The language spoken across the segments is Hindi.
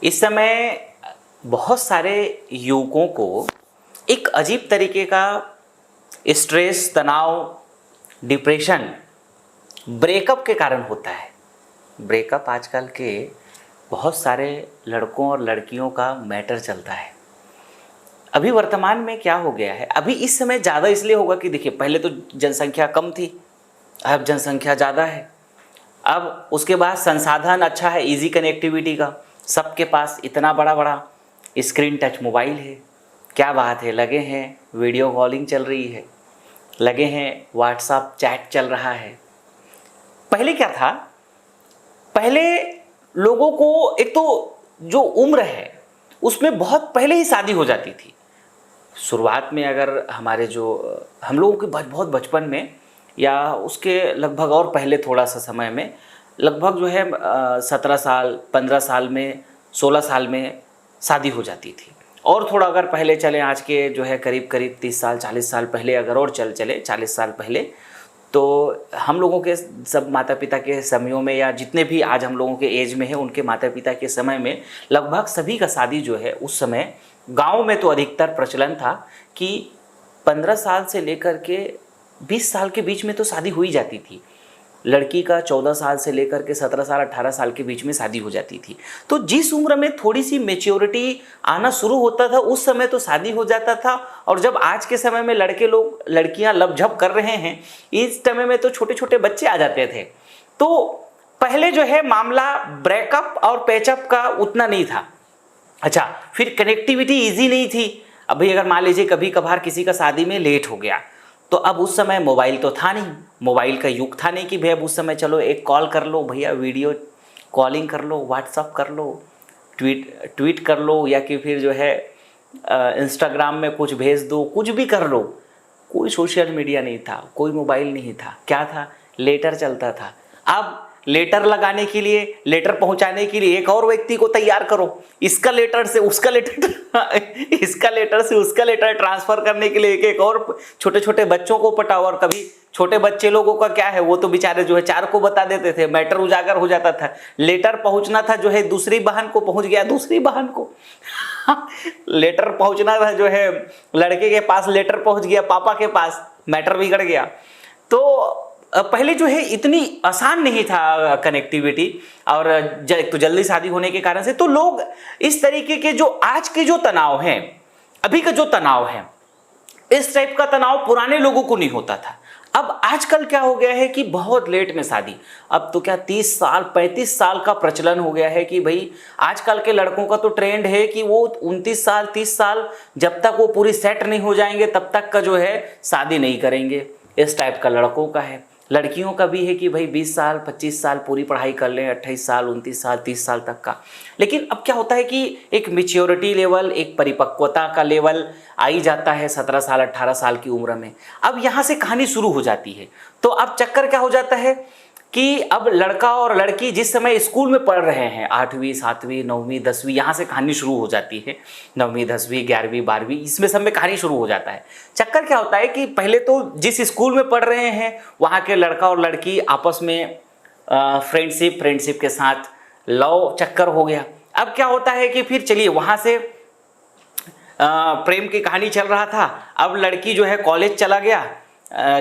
इस समय बहुत सारे युवकों को एक अजीब तरीके का स्ट्रेस, तनाव, डिप्रेशन ब्रेकअप के कारण होता है। ब्रेकअप आजकल के बहुत सारे लड़कों और लड़कियों का मैटर चलता है। अभी वर्तमान में क्या हो गया है, अभी इस समय ज़्यादा इसलिए होगा कि देखिए, पहले तो जनसंख्या कम थी, अब जनसंख्या ज़्यादा है। अब उसके बाद संसाधन अच्छा है, इजी कनेक्टिविटी का, सबके पास इतना बड़ा बड़ा स्क्रीन टच मोबाइल है। क्या बात है, लगे हैं वीडियो कॉलिंग चल रही है, लगे हैं व्हाट्सएप चैट चल रहा है। पहले क्या था, पहले लोगों को एक तो जो उम्र है उसमें बहुत पहले ही शादी हो जाती थी। शुरुआत में अगर हमारे जो हम लोगों के बहुत बचपन में या उसके लगभग और पहले थोड़ा सा समय में लगभग जो है 17 साल, 15 साल में, 16 साल में शादी हो जाती थी। और थोड़ा अगर पहले चले, आज के जो है करीब 30 साल, 40 साल पहले अगर और चले 40 साल पहले, तो हम लोगों के सब माता पिता के समयों में या जितने भी आज हम लोगों के एज में है उनके माता पिता के समय में लगभग सभी का शादी जो है उस समय गाँव में तो अधिकतर प्रचलन था कि 15 साल से लेकर के 20 साल के बीच में तो शादी हो ही जाती थी। लड़की का 14 साल से लेकर के 17 साल, 18 साल के बीच में शादी हो जाती थी। तो जिस उम्र में थोड़ी सी मेच्योरिटी आना शुरू होता था उस समय तो शादी हो जाता था। और जब आज के समय में लड़के लोग लड़कियां लपझप कर रहे हैं, इस समय में तो छोटे छोटे बच्चे आ जाते थे। तो पहले जो है मामला ब्रेकअप और पैचअप का उतना नहीं था। अच्छा, फिर कनेक्टिविटी ईजी नहीं थी। अभी अगर मान लीजिए कभी कभार किसी का शादी में लेट हो गया, तो अब उस समय मोबाइल तो था नहीं, मोबाइल का युग था नहीं कि भैया उस समय चलो एक कॉल कर लो, भैया वीडियो कॉलिंग कर लो, व्हाट्सअप कर लो, ट्वीट कर लो, या कि फिर जो है इंस्टाग्राम में कुछ भेज दो, कुछ भी कर लो। कोई सोशल मीडिया नहीं था, कोई मोबाइल नहीं था, क्या था, लेटर चलता था। अब लेटर लगाने के लिए, लेटर पहुंचाने के लिए एक और व्यक्ति को तैयार करो, इसका लेटर से उसका लेटर इसका लेटर से उसका लेटर ट्रांसफर करने के लिए एक और छोटे छोटे बच्चों को पटाओ। और कभी छोटे बच्चे लोगों का क्या है, वो तो बेचारे जो है 4 को बता देते थे, मैटर उजागर हो जाता था। लेटर पहुंचना था जो है दूसरी बहन को, पहुंच गया दूसरी बहन को लेटर पहुंचना था जो है लड़के के पास, लेटर पहुंच गया पापा के पास, मैटर बिगड़ गया। तो पहले जो है इतनी आसान नहीं था कनेक्टिविटी, और तो जल्दी शादी होने के कारण से तो लोग इस तरीके के जो आज के जो तनाव हैं, अभी का जो तनाव है, इस टाइप का तनाव पुराने लोगों को नहीं होता था। अब आजकल क्या हो गया है कि बहुत लेट में शादी, अब तो क्या 30 साल 35 साल का प्रचलन हो गया है कि भाई आजकल के लड़कों का तो ट्रेंड है कि वो 29 साल 30 साल जब तक वो पूरी सेट नहीं हो जाएंगे तब तक का जो है शादी नहीं करेंगे। इस टाइप का लड़कों का है। लड़कियों का भी है कि भाई 20 साल 25 साल पूरी पढ़ाई कर लें, 28 साल 29 साल 30 साल तक का। लेकिन अब क्या होता है कि एक मैच्योरिटी लेवल, एक परिपक्वता का लेवल आ ही जाता है 17 साल 18 साल की उम्र में। अब यहाँ से कहानी शुरू हो जाती है। तो अब चक्कर क्या हो जाता है कि अब लड़का और लड़की जिस समय स्कूल में पढ़ रहे हैं, 8वीं 7वीं 9वीं 10वीं, यहाँ से कहानी शुरू हो जाती है। 9वीं 10वीं 11वीं 12वीं, इसमें सब में कहानी शुरू हो जाता है। चक्कर क्या होता है कि पहले तो जिस स्कूल में पढ़ रहे हैं वहाँ के लड़का और लड़की आपस में फ्रेंडशिप के साथ लव चक्कर हो गया। अब क्या होता है कि फिर चलिए वहाँ से प्रेम की कहानी चल रहा था। अब लड़की जो है कॉलेज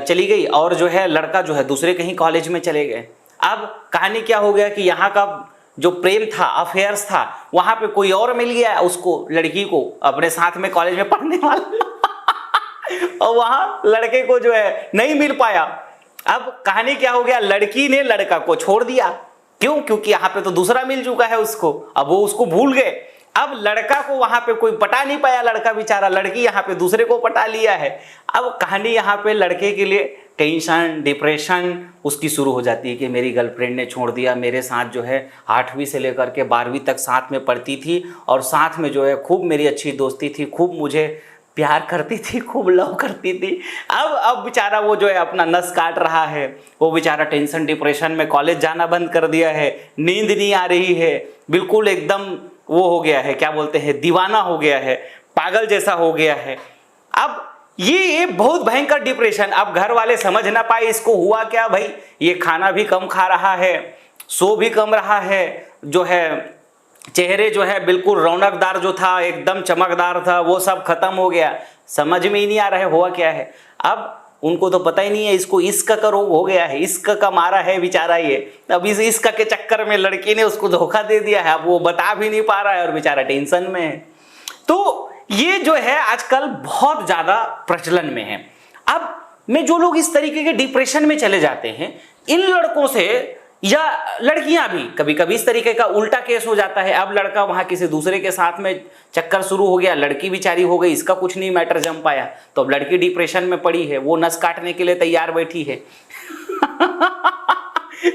चली गई और जो है लड़का जो है दूसरे कहीं कॉलेज में चले गए। अब कहानी क्या हो गया कि यहाँ का जो प्रेम था, अफेयर्स था, वहाँ पे कोई और मिल गया उसको, लड़की को, अपने साथ में कॉलेज में पढ़ने वाला और वहाँ लड़के को जो है नहीं मिल पाया। अब कहानी क्या हो गया, लड़की ने लड़का को छोड़ दिया। क्यों? क्योंकि यहाँ पे तो दूसरा मिल चुका है उसको, अब वो उसको भूल गए। अब लड़का को वहां पे कोई पटा नहीं पाया, लड़का बेचारा, लड़की यहाँ पे दूसरे को पटा लिया है। अब कहानी यहाँ पे लड़के के लिए टेंशन, डिप्रेशन उसकी शुरू हो जाती है कि मेरी गर्लफ्रेंड ने छोड़ दिया, मेरे साथ जो है 8वीं से लेकर के 12वीं तक साथ में पढ़ती थी और साथ में जो है खूब मेरी अच्छी दोस्ती थी, खूब मुझे प्यार करती थी, खूब लव करती थी। अब बेचारा वो जो है अपना नस काट रहा है, वो बेचारा टेंशन डिप्रेशन में कॉलेज जाना बंद कर दिया है, नींद नहीं आ रही है, बिल्कुल एकदम वो हो गया है, क्या बोलते हैं, दीवाना हो गया है, पागल जैसा हो गया है। अब ये बहुत भयंकर डिप्रेशन। अब घर वाले समझ ना पाए इसको हुआ क्या भाई, ये खाना भी कम खा रहा है, सो भी कम रहा है, जो है चेहरे जो है बिल्कुल रौनकदार जो था, एकदम चमकदार था, वो सब खत्म हो गया। समझ में ही नहीं आ रहा है हुआ क्या है। अब उनको तो पता ही नहीं है, इसको इश्क का रोग हो गया है, इश्क का मारा है बेचारा ये। अब इस इश्क के चक्कर में लड़की ने उसको धोखा दे दिया है, अब वो बता भी नहीं पा रहा है और बेचारा टेंशन में है। तो ये जो है आजकल बहुत ज्यादा प्रचलन में है। अब में जो लोग इस तरीके के डिप्रेशन में चले जाते हैं, इन लड़कों से, या लड़कियां भी कभी कभी इस तरीके का उल्टा केस हो जाता है। अब लड़का वहां किसी दूसरे के साथ में चक्कर शुरू हो गया, लड़की बेचारी हो गई, इसका कुछ नहीं मैटर जम पाया, तो अब लड़की डिप्रेशन में पड़ी है, वो नस काटने के लिए तैयार बैठी है।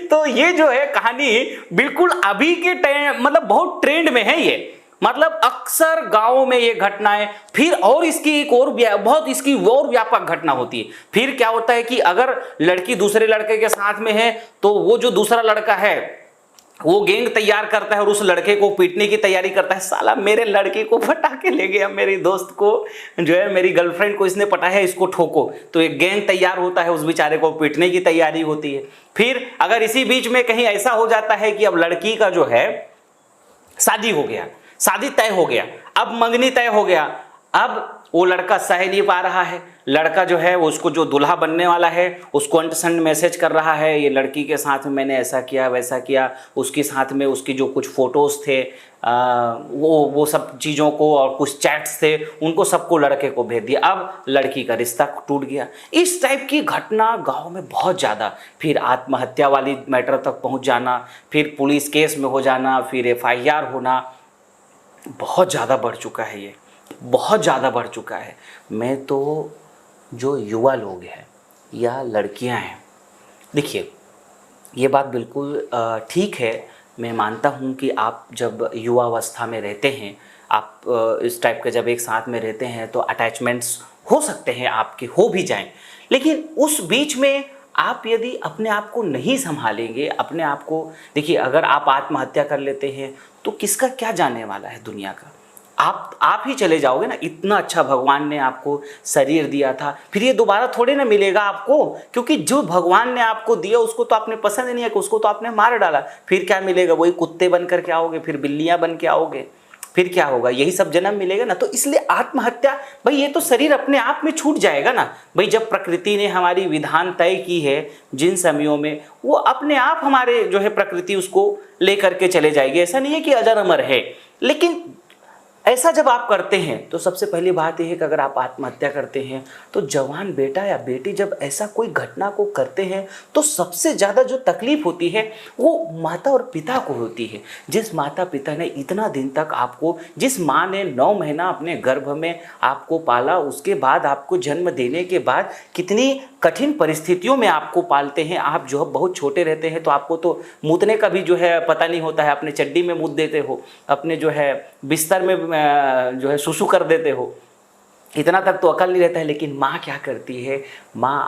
तो ये जो है कहानी बिल्कुल अभी के मतलब बहुत ट्रेंड में है ये। मतलब अक्सर गांवों में ये घटनाएं, फिर और इसकी एक और बहुत इसकी और व्यापक घटना होती है। फिर क्या होता है कि अगर लड़की दूसरे लड़के के साथ में है तो वो जो दूसरा लड़का है वो गैंग तैयार करता है और उस लड़के को पीटने की तैयारी करता है। साला मेरे लड़के को पटा के ले गया, मेरी दोस्त को जो है, मेरी गर्लफ्रेंड को इसने पटाया, इसको ठोको। तो एक गैंग तैयार होता है, उस बेचारे को पीटने की तैयारी होती है। फिर अगर इसी बीच में कहीं ऐसा हो जाता है कि अब लड़की का जो है शादी हो गया, शादी तय हो गया, अब मंगनी तय हो गया, अब वो लड़का सह नहीं पा रहा है, लड़का जो है उसको जो दूल्हा बनने वाला है उसको अंटसंड मैसेज कर रहा है, ये लड़की के साथ में मैंने ऐसा किया वैसा किया, उसके साथ में उसकी जो कुछ फोटोज थे वो सब चीज़ों को, और कुछ चैट्स थे उनको सबको लड़के को भेज दिया। अब लड़की का रिश्ता टूट गया। इस टाइप की घटना गांव में बहुत ज़्यादा, फिर आत्महत्या वाली मैटर तक पहुंच जाना, फिर पुलिस केस में हो जाना, फिर FIR होना, बहुत ज़्यादा बढ़ चुका है ये, बहुत ज़्यादा बढ़ चुका है। मैं तो जो युवा लोग हैं या लड़कियां हैं, देखिए ये बात बिल्कुल ठीक है, मैं मानता हूँ कि आप जब युवावस्था में रहते हैं, आप इस टाइप के जब एक साथ में रहते हैं तो अटैचमेंट्स हो सकते हैं, आपके हो भी जाएं, लेकिन उस बीच में आप यदि अपने आप को नहीं संभालेंगे, अपने आप को, देखिए अगर आप आत्महत्या कर लेते हैं तो किसका क्या जाने वाला है दुनिया का। आप ही चले जाओगे ना। इतना अच्छा भगवान ने आपको शरीर दिया था, फिर ये दोबारा थोड़े ना मिलेगा आपको, क्योंकि जो भगवान ने आपको दिया उसको तो आपने पसंद नहीं है, उसको तो आपने मार डाला। फिर क्या मिलेगा? वही कुत्ते बन कर के आओगे, फिर बिल्लियां बन के आओगे, फिर क्या होगा? यही सब जन्म मिलेगा ना। तो इसलिए आत्महत्या, भाई ये तो शरीर अपने आप में छूट जाएगा ना। भाई जब प्रकृति ने हमारी विधान तय की है जिन समयों में, वो अपने आप हमारे जो है प्रकृति उसको लेकर के चले जाएगी। ऐसा नहीं है कि अजर अमर है, लेकिन ऐसा जब आप करते हैं तो सबसे पहली बात यह है कि अगर आप आत्महत्या करते हैं तो जवान बेटा या बेटी जब ऐसा कोई घटना को करते हैं तो सबसे ज़्यादा जो तकलीफ होती है वो माता और पिता को होती है। जिस माता पिता ने इतना दिन तक आपको, जिस माँ ने 9 महीना अपने गर्भ में आपको पाला, उसके बाद आपको जन्म देने के बाद कितनी कठिन परिस्थितियों में आपको पालते हैं। आप जो बहुत छोटे रहते हैं तो आपको तो मूतने का भी जो है पता नहीं होता है, अपने चड्डी में मूत देते हो, अपने जो है बिस्तर में जो है सुसु कर देते हो, इतना तक तो अकल नहीं रहता है। लेकिन माँ क्या करती है? माँ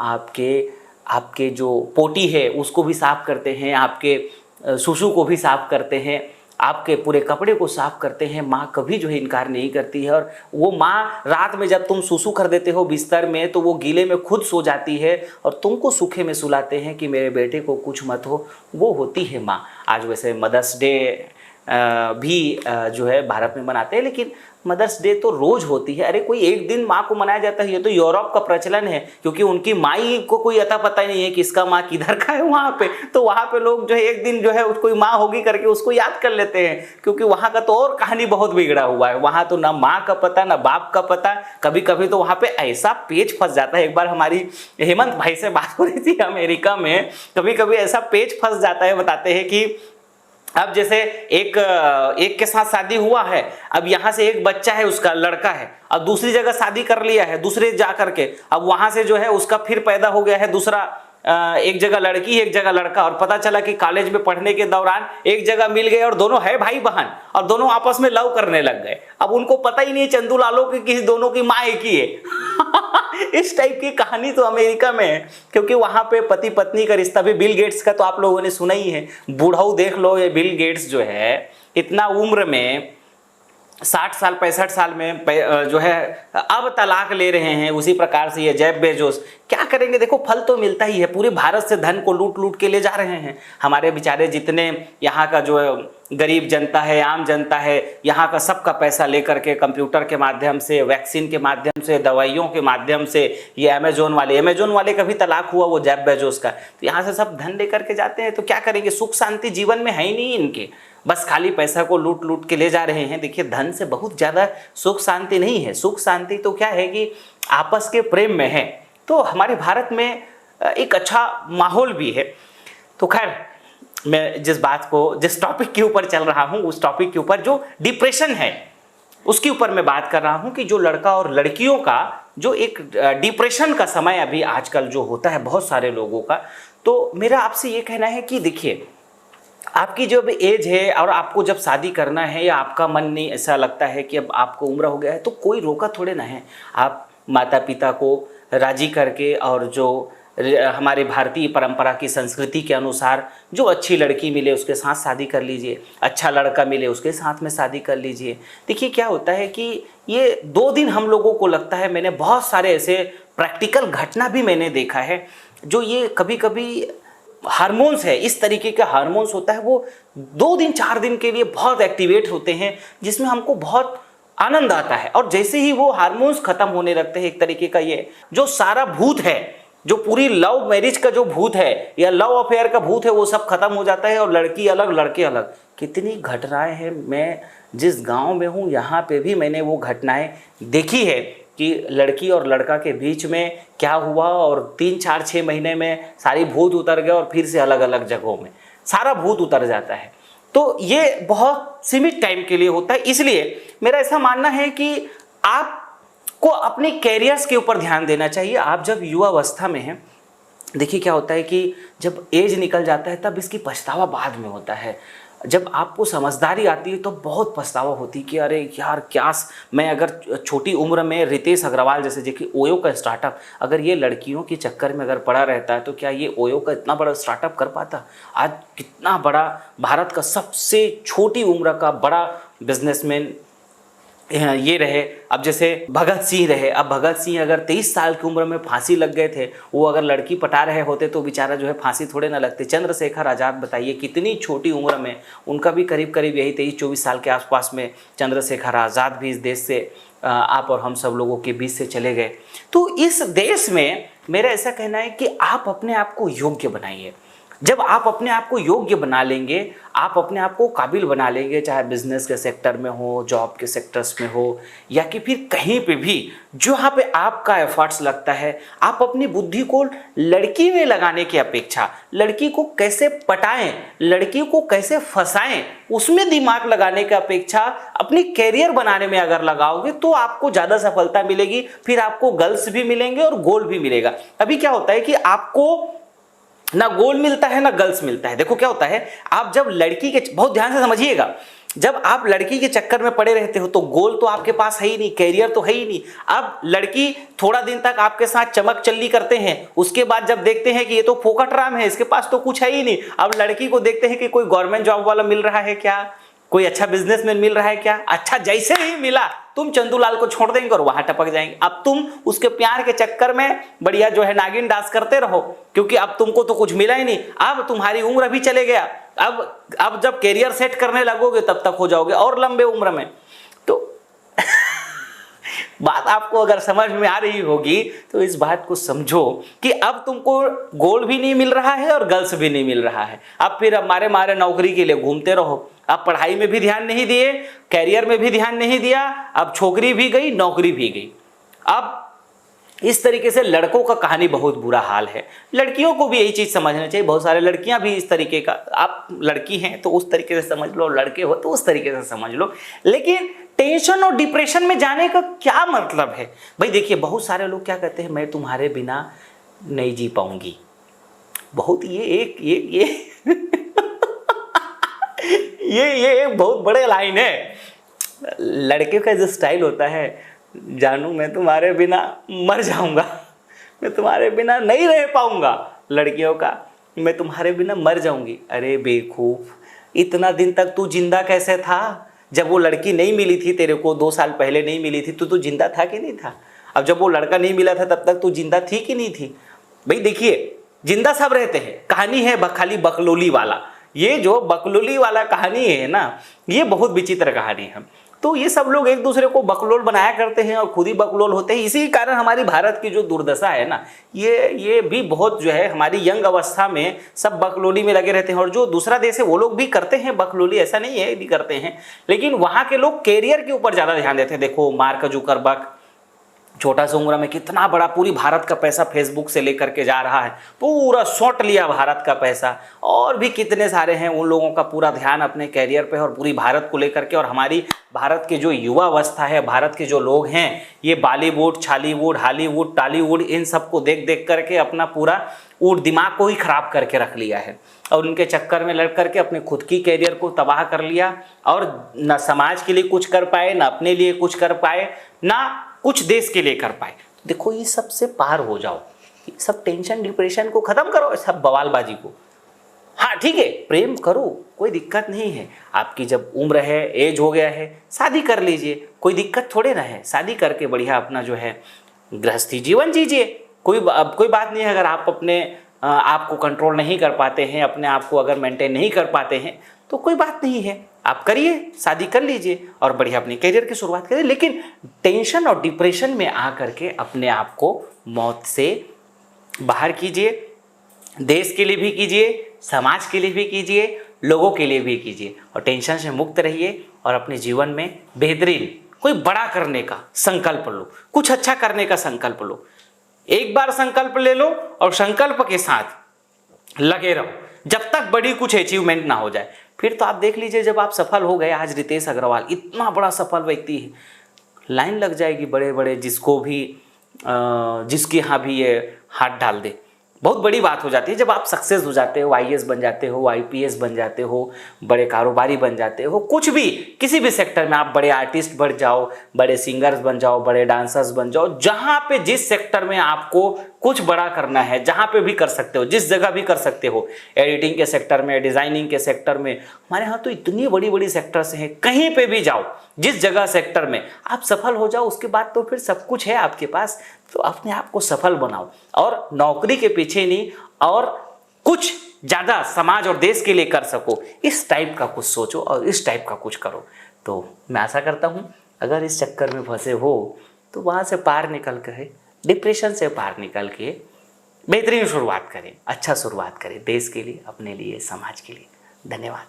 आपके जो पोटी है उसको भी साफ करते हैं, आपके सुसु को भी साफ करते हैं, आपके पूरे कपड़े को साफ करते हैं। माँ कभी जो है इनकार नहीं करती है। और वो माँ रात में जब तुम सुसु कर देते हो बिस्तर में तो वो गीले में खुद सो जाती है और तुमको सूखे में सुलाते हैं कि मेरे बेटे को कुछ मत हो। वो होती है माँ। आज वैसे मदर्स डे भी जो है भारत में मनाते हैं, लेकिन मदर्स डे तो रोज होती है। अरे कोई एक दिन माँ को मनाया जाता है, ये तो यूरोप का प्रचलन है, क्योंकि उनकी माई को कोई अता पता ही नहीं है कि इसका माँ किधर का है वहाँ पे। तो वहाँ पे लोग जो है एक दिन जो है कोई माँ होगी करके उसको याद कर लेते हैं, क्योंकि वहाँ का तो और कहानी बहुत बिगड़ा हुआ है। वहाँ तो ना माँ का पता ना बाप का पता। कभी कभी तो वहाँ पे ऐसा पेच फंस जाता है। एक बार हमारी हेमंत भाई से बात हो रही थी अमेरिका में, कभी कभी ऐसा पेच फंस जाता है। बताते हैं कि अब जैसे एक के साथ शादी हुआ है, अब यहाँ से एक बच्चा है, उसका लड़का है, अब दूसरी जगह शादी कर लिया है दूसरे जा करके, अब वहां से जो है उसका फिर पैदा हो गया है दूसरा, एक जगह लड़की एक जगह लड़का। और पता चला कि कॉलेज में पढ़ने के दौरान एक जगह मिल गए और दोनों है भाई बहन और दोनों आपस में लव करने लग गए। अब उनको पता ही नहीं चंदू लालो की किसी दोनों की माँ एक ही है। इस टाइप की कहानी तो अमेरिका में है, क्योंकि वहां पे पति पत्नी का रिश्ता भी, बिल गेट्स का तो आप लोगों ने सुना ही है। बूढ़ाऊ देख लो, ये बिल गेट्स जो है इतना उम्र में 60 साल 65 साल में जो है अब तलाक ले रहे हैं। उसी प्रकार से ये जेफ बेजोस क्या करेंगे? देखो फल तो मिलता ही है, पूरे भारत से धन को लूट लूट के ले जा रहे हैं। हमारे बेचारे जितने यहाँ का जो गरीब जनता है, आम जनता है, यहाँ का सबका पैसा लेकर के कंप्यूटर के माध्यम से, वैक्सीन के माध्यम से, दवाइयों के माध्यम से, ये अमेजोन वाले का भी तलाक हुआ वो जेफ बेजोस का, तो यहाँ से सब धन लेकर के जाते हैं। तो क्या करेंगे? सुख शांति जीवन में है ही नहीं इनके, बस खाली पैसा को लूट लूट के ले जा रहे हैं। देखिए धन से बहुत ज़्यादा सुख शांति नहीं है। सुख शांति तो क्या है कि आपस के प्रेम में है। तो हमारे भारत में एक अच्छा माहौल भी है। तो खैर मैं जिस टॉपिक के ऊपर चल रहा हूँ, उस टॉपिक के ऊपर जो डिप्रेशन है उसके ऊपर मैं बात कर रहा हूँ कि जो लड़का और लड़कियों का जो एक डिप्रेशन का समय अभी आजकल जो होता है बहुत सारे लोगों का, तो मेरा आपसे ये कहना है कि देखिए आपकी जब एज है और आपको जब शादी करना है या आपका मन नहीं ऐसा लगता है कि अब आपको उम्र हो गया है, तो कोई रोका थोड़े ना है। आप माता पिता को राजी करके और जो हमारे भारतीय परंपरा की संस्कृति के अनुसार जो अच्छी लड़की मिले उसके साथ शादी कर लीजिए, अच्छा लड़का मिले उसके साथ में शादी कर लीजिए। देखिए क्या होता है कि ये 2 दिन हम लोगों को लगता है, मैंने बहुत सारे ऐसे प्रैक्टिकल घटना भी मैंने देखा है, जो ये कभी कभी हार्मोन्स है, इस तरीके का हार्मोन्स होता है, वो 2 दिन 4 दिन के लिए बहुत एक्टिवेट होते हैं, जिसमें हमको बहुत आनंद आता है। और जैसे ही वो हार्मोन्स खत्म होने लगते हैं, एक तरीके का ये जो सारा भूत है, जो पूरी लव मैरिज का जो भूत है या लव अफेयर का भूत है, वो सब खत्म हो जाता है और लड़की अलग लड़के अलग। कितनी घटनाएं हैं, मैं जिस गांव में हूँ यहाँ पे भी मैंने वो घटनाएं देखी है कि लड़की और लड़का के बीच में क्या हुआ और 3 4 6 महीने में सारी भूत उतर गए और फिर से अलग अलग जगहों में सारा भूत उतर जाता है। तो ये बहुत सीमित टाइम के लिए होता है। इसलिए मेरा ऐसा मानना है कि आपको अपने कैरियर्स के ऊपर ध्यान देना चाहिए। आप जब युवावस्था में हैं, देखिए क्या होता है कि जब एज निकल जाता है तब इसकी पछतावा बाद में होता है। जब आपको समझदारी आती है तो बहुत पछतावा होती है कि अरे यार क्या मैं अगर छोटी उम्र में रितेश अग्रवाल जैसे देखिए ओयो का स्टार्टअप, अगर ये लड़कियों के चक्कर में अगर पड़ा रहता है तो क्या ये ओयो का इतना बड़ा स्टार्टअप कर पाता? आज कितना बड़ा भारत का सबसे छोटी उम्र का बड़ा बिजनेसमैन ये रहे। अब जैसे भगत सिंह रहे, अब भगत सिंह अगर 23 साल की उम्र में फांसी लग गए थे, वो अगर लड़की पटा रहे होते तो बेचारा जो है फांसी थोड़े ना लगते। चंद्रशेखर आज़ाद बताइए कितनी छोटी उम्र में, उनका भी करीब करीब यही 23-24 साल के आसपास में चंद्रशेखर आज़ाद भी इस देश से आप और हम सब लोगों के बीच से चले गए। तो इस देश में मेरा ऐसा कहना है कि आप अपने आप को योग्य बनाइए। जब आप अपने आप को योग्य बना लेंगे, आप अपने आप को काबिल बना लेंगे, चाहे बिजनेस के सेक्टर में हो, जॉब के सेक्टर्स में हो या कि फिर कहीं पे भी जहाँ पे आपका एफर्ट्स लगता है, आप अपनी बुद्धि को लड़की में लगाने की अपेक्षा लड़की को कैसे पटाएं, लड़की को कैसे फंसाएं, उसमें दिमाग लगाने की अपेक्षा अपनी कैरियर बनाने में अगर लगाओगे तो आपको ज़्यादा सफलता मिलेगी। फिर आपको गर्ल्स भी मिलेंगे और गोल भी मिलेगा। अभी क्या होता है कि आपको ना गोल मिलता है ना गर्ल्स मिलता है। देखो क्या होता है, आप जब लड़की के, बहुत ध्यान से समझिएगा, जब आप लड़की के चक्कर में पड़े रहते हो तो गोल तो आपके पास है ही नहीं, कैरियर तो है ही नहीं। अब लड़की थोड़ा दिन तक आपके साथ चमक चल्ली करते हैं, उसके बाद जब देखते हैं कि ये तो फोकट राम है, इसके पास तो कुछ है ही नहीं, अब लड़की को देखते हैं कि कोई गवर्नमेंट जॉब वाला मिल रहा है क्या, कोई अच्छा बिजनेसमैन मिल रहा है क्या, अच्छा जैसे ही मिला तुम चंदूलाल को छोड़ देंगे और वहां टपक जाएंगे। अब तुम उसके प्यार के चक्कर में बढ़िया जो है नागिन डांस करते रहो, क्योंकि अब तुमको तो कुछ मिला ही नहीं। अब तुम्हारी उम्र भी चले गया, अब जब कैरियर सेट करने लगोगे तब तक हो जाओगे और लंबे उम्र में। तो बात आपको अगर समझ में आ रही होगी तो इस बात को समझो कि अब तुमको गोल भी नहीं मिल रहा है और गर्ल्स भी नहीं मिल रहा है। अब फिर मारे मारे नौकरी के लिए घूमते रहो। अब पढ़ाई में भी ध्यान नहीं दिए, कैरियर में भी ध्यान नहीं दिया, अब छोकरी भी गई, नौकरी भी गई। अब इस तरीके से लड़कों का कहानी बहुत बुरा हाल है। लड़कियों को भी यही चीज़ समझना चाहिए। बहुत सारे लड़कियां भी इस तरीके का, आप लड़की हैं तो उस तरीके से समझ लो, लड़के हो तो उस तरीके से समझ लो। लेकिन टेंशन और डिप्रेशन में जाने का क्या मतलब है भाई? देखिए बहुत सारे लोग क्या कहते हैं, मैं तुम्हारे बिना नहीं जी पाऊंगी। बहुत ये एक बहुत बड़े लाइन है। लड़के का जो स्टाइल होता है, जानू मैं तुम्हारे बिना मर जाऊंगा, मैं तुम्हारे बिना नहीं रह पाऊंगा। लड़कियों का मैं तुम्हारे बिना मर जाऊंगी। अरे बेवकूफ, इतना दिन तक तू जिंदा कैसे था? जब वो लड़की नहीं मिली थी तेरे को, 2 साल पहले नहीं मिली थी, तो तू जिंदा था कि नहीं था? अब जब वो लड़का नहीं मिला था तब तक तू जिंदा थी कि नहीं थी? भाई देखिए, जिंदा सब रहते हैं, कहानी है खाली बकलोली वाला। ये जो बकलोली वाला कहानी है ना, ये बहुत विचित्र कहानी है। तो ये सब लोग एक दूसरे को बकलोल बनाया करते हैं और खुद ही बकलोल होते हैं। इसी कारण हमारी भारत की जो दुर्दशा है ना, ये भी बहुत जो है, हमारी यंग अवस्था में सब बकलोली में लगे रहते हैं। और जो दूसरा देश है वो लोग भी करते हैं बकलोली, ऐसा नहीं है, भी करते हैं, लेकिन वहाँ के लोग कैरियर के ऊपर ज़्यादा ध्यान देते हैं। देखो मार्क जुकरबर्ग छोटा सा उम्र में कितना बड़ा, पूरी भारत का पैसा फेसबुक से लेकर के जा रहा है, पूरा सौट लिया भारत का पैसा। और भी कितने सारे हैं, उन लोगों का पूरा ध्यान अपने कैरियर पे और पूरी भारत को लेकर के। और हमारी भारत के जो युवा अवस्था है, भारत के जो लोग हैं, ये बॉलीवुड, छालीवुड, हॉलीवुड, टॉलीवुड, इन सबको देख देख करके अपना पूरा दिमाग को ही खराब करके रख लिया है। और उनके चक्कर में लड़ करके अपने खुद की कैरियर को तबाह कर लिया, और न समाज के लिए कुछ कर पाए, न अपने लिए कुछ कर पाए, ना कुछ देश के लिए कर पाए। देखो ये सब से पार हो जाओ, ये सब टेंशन डिप्रेशन को खत्म करो, सब बवालबाजी को। हाँ ठीक है, प्रेम करो, कोई दिक्कत नहीं है। आपकी जब उम्र है, एज हो गया है, शादी कर लीजिए, कोई दिक्कत थोड़े ना है। शादी करके बढ़िया अपना जो है गृहस्थी जीवन जीजिए, कोई बात नहीं है। अगर आप अपने आप को कंट्रोल नहीं कर पाते हैं, अपने आप को अगर मेंटेन नहीं कर पाते हैं, तो कोई बात नहीं है, आप करिए, शादी कर लीजिए और बढ़िया अपने करियर की शुरुआत करिए। लेकिन टेंशन और डिप्रेशन में आ करके अपने आप को मौत से बाहर कीजिए। देश के लिए भी कीजिए, समाज के लिए भी कीजिए, लोगों के लिए भी कीजिए, और टेंशन से मुक्त रहिए। और अपने जीवन में बेहतरीन कोई बड़ा करने का संकल्प लो, कुछ अच्छा करने का संकल्प लो। एक बार संकल्प ले लो और संकल्प के साथ लगे रहो जब तक बड़ी कुछ अचीवमेंट ना हो जाए। फिर तो आप देख लीजिए, जब आप सफल हो गए, आज रितेश अग्रवाल इतना बड़ा सफल व्यक्ति है, लाइन लग जाएगी बड़े बड़े, जिसको भी जिसके यहाँ भी ये हाथ डाल दे। बहुत बड़ी बात हो जाती है जब आप सक्सेस हो जाते हो, आईएएस बन जाते हो, आईपीएस बन जाते हो, बड़े कारोबारी बन जाते हो, कुछ भी किसी भी सेक्टर में आप बड़े आर्टिस्ट बन जाओ, बड़े सिंगर्स बन जाओ, बड़े डांसर्स बन जाओ। जहाँ पे जिस सेक्टर में आपको कुछ बड़ा करना है, जहाँ पे भी कर सकते हो, जिस जगह भी कर सकते हो, एडिटिंग के सेक्टर में, डिज़ाइनिंग के सेक्टर में, हमारे यहाँ तो इतनी बड़ी बड़ी सेक्टर्स हैं, कहीं पे भी जाओ, जिस जगह सेक्टर में आप सफल हो जाओ, उसके बाद तो फिर सब कुछ है आपके पास। तो अपने आप को सफल बनाओ और नौकरी के पीछे नहीं, और कुछ ज़्यादा समाज और देश के लिए कर सको, इस टाइप का कुछ सोचो और इस टाइप का कुछ करो। तो मैं आशा करता हूँ अगर इस चक्कर में फंसे हो तो वहाँ से पार निकल कर, डिप्रेशन से पार निकल के बेहतरीन शुरुआत करें, अच्छा शुरुआत करें, देश के लिए, अपने लिए, समाज के लिए। धन्यवाद।